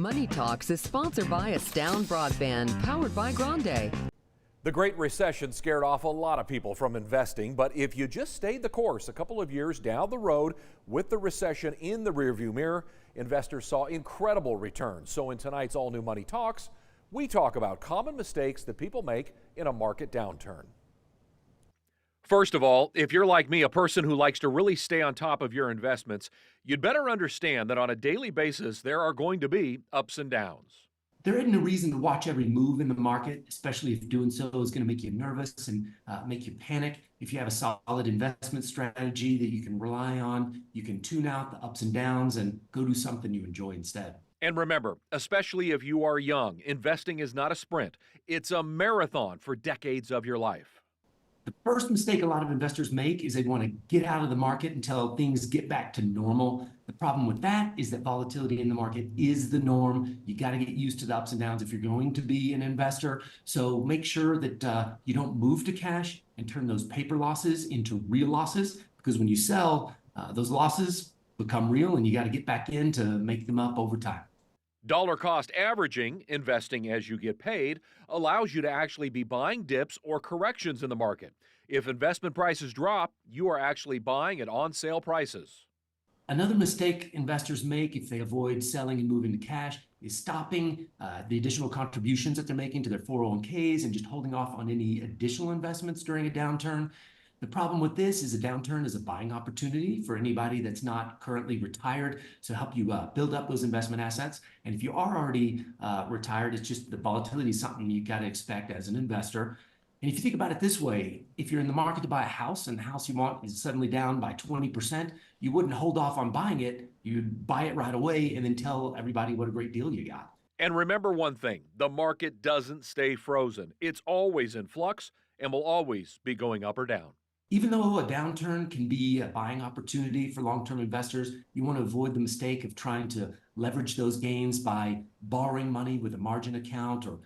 Money Talks is sponsored by Astound Broadband, powered by Grande. The Great Recession scared off a lot of people from investing, but if you just stayed the course a couple of years down the road with the recession in the rearview mirror, investors saw incredible returns. So in tonight's All New Money Talks, we talk about common mistakes that people make in a market downturn. First of all, if you're like me, a person who likes to really stay on top of your investments, you'd better understand that on a daily basis, there are going to be ups and downs. There isn't a reason to watch every move in the market, especially if doing so is going to make you nervous and make you panic. If you have a solid investment strategy that you can rely on, you can tune out the ups and downs and go do something you enjoy instead. And remember, especially if you are young, investing is not a sprint. It's a marathon for decades of your life. The first mistake a lot of investors make is they want to get out of the market until things get back to normal. The problem with that is that volatility in the market is the norm. You got to get used to the ups and downs if you're going to be an investor. So make sure that you don't move to cash and turn those paper losses into real losses, because when you sell, those losses become real and you got to get back in to make them up over time. Dollar cost averaging, investing as you get paid, allows you to actually be buying dips or corrections in the market. If investment prices drop, you are actually buying at on-sale prices. Another mistake investors make if they avoid selling and moving to cash is stopping the additional contributions that they're making to their 401ks and just holding off on any additional investments during a downturn. The problem with this is a downturn is a buying opportunity for anybody that's not currently retired, so help you build up those investment assets. And if you are already retired, it's just the volatility is something you got to expect as an investor. And if you think about it this way, if you're in the market to buy a house and the house you want is suddenly down by 20%, you wouldn't hold off on buying it. You'd buy it right away and then tell everybody what a great deal you got. And remember one thing, the market doesn't stay frozen. It's always in flux and will always be going up or down. Even though a downturn can be a buying opportunity for long-term investors, you want to avoid the mistake of trying to leverage those gains by borrowing money with a margin account or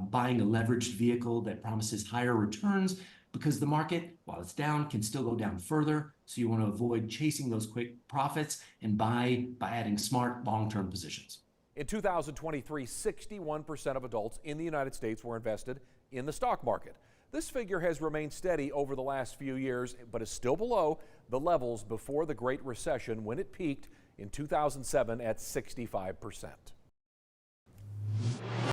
buying a leveraged vehicle that promises higher returns, because the market, while it's down, can still go down further. So you want to avoid chasing those quick profits and buy by adding smart long-term positions. In 2023, 61% of adults in the United States were invested in the stock market. This figure has remained steady over the last few years, but is still below the levels before the Great Recession, when it peaked in 2007 at 65%.